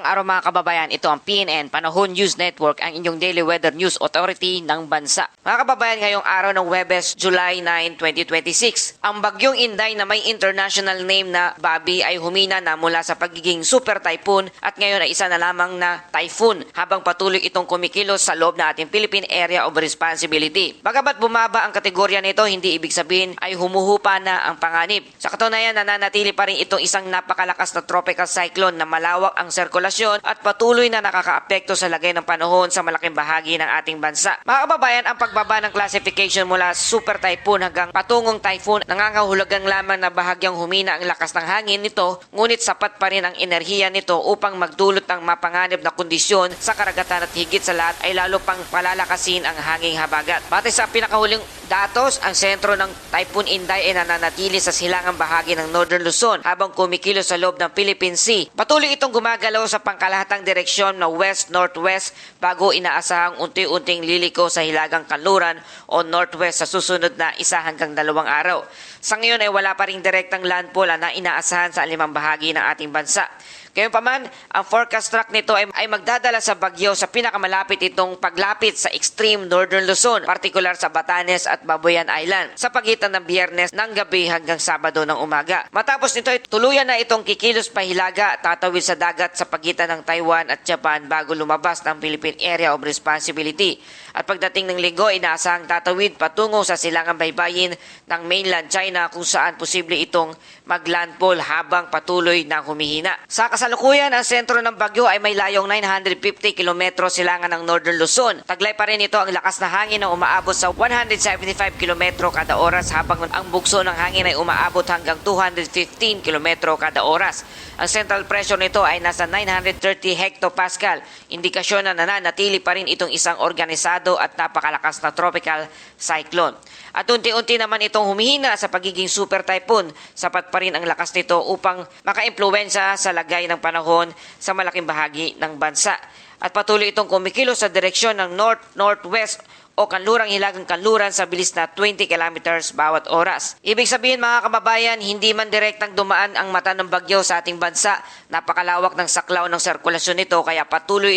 Magandang araw mga kababayan, ito ang PNN Panahon News Network, ang inyong daily weather news authority ng bansa. Mga kababayan, ngayong araw ng Huwebes, July 9, 2026, ang bagyong Inday na may international name na Bobby ay humina na mula sa pagiging super typhoon at ngayon ay isa na lamang na typhoon habang patuloy itong kumikilos sa loob ng ating Philippine Area of Responsibility. Bagamat bumaba ang kategorya nito, hindi ibig sabihin ay humuhupa na ang panganib. Sa katunayan, nananatili pa rin itong isang napakalakas na tropical cyclone na malawak ang sirkulasyon at patuloy na nakakaapekto sa lagay ng panahon sa malaking bahagi ng ating bansa. Mga kababayan, ang pagbaba ng classification mula super typhoon hanggang patungong typhoon nangangahulugan lamang na bahagyang humina ang lakas ng hangin nito, ngunit sapat pa rin ang enerhiya nito upang magdulot ng mapanganib na kondisyon sa karagatan at higit sa lahat ay lalo pang palalakasin ang hanging habagat. Batay sa pinakahuling datos, ang sentro ng Typhoon Inday ay nananatili sa silangang bahagi ng Northern Luzon habang kumikilos sa loob ng Philippine Sea. Patuloy itong gumagalaw sa pangkalahatang direksyon na west-northwest bago inaasahang unti-unting liliko sa hilagang kanluran o northwest sa susunod na 1 hanggang 2 araw. Sa ngayon ay wala pa ring direktang landfall na inaasahan sa alimang bahagi ng ating bansa. Gayunpaman, ang forecast track nito ay magdadala sa bagyo sa pinakamalapit itong paglapit sa extreme northern Luzon, partikular sa Batanes at Babuyan Island, sa pagitan ng Biyernes ng gabi hanggang Sabado ng umaga. Matapos nito ay tuluyan na itong kikilos pahilaga at tatawid sa dagat sa pagitan ng Taiwan at Japan bago lumabas ng Philippine Area of Responsibility. At pagdating ng linggo, inaasahang tatawid patungo sa silangang baybayin ng mainland China kung saan posible itong maglandfall habang patuloy na humihina. Sa kasalukuyan, ang sentro ng bagyo ay may layong 950 km silangan ng Northern Luzon. Taglay pa rin ito ang lakas na hangin na umaabot sa 175 km kada oras habang ang bugso ng hangin ay umaabot hanggang 215 km kada oras. Ang central pressure nito ay nasa 930 hectopascal, indikasyon na nananatili pa rin itong isang organisado at napakalakas na tropical cyclone. At unti-unti naman itong humihina sa pagiging super typhoon. Sapat pa rin ang lakas nito upang maka-impluwensya sa lagay ng panahon sa malaking bahagi ng bansa. At patuloy itong kumikilos sa direksyon ng north-northwest o kanlurang hilagang kanluran sa bilis na 20 kilometers bawat oras. Ibig sabihin mga kababayan, hindi man direktang dumaan ang mata ng bagyo sa ating bansa. Napakalawak ng saklaw ng sirkulasyon nito kaya patuloy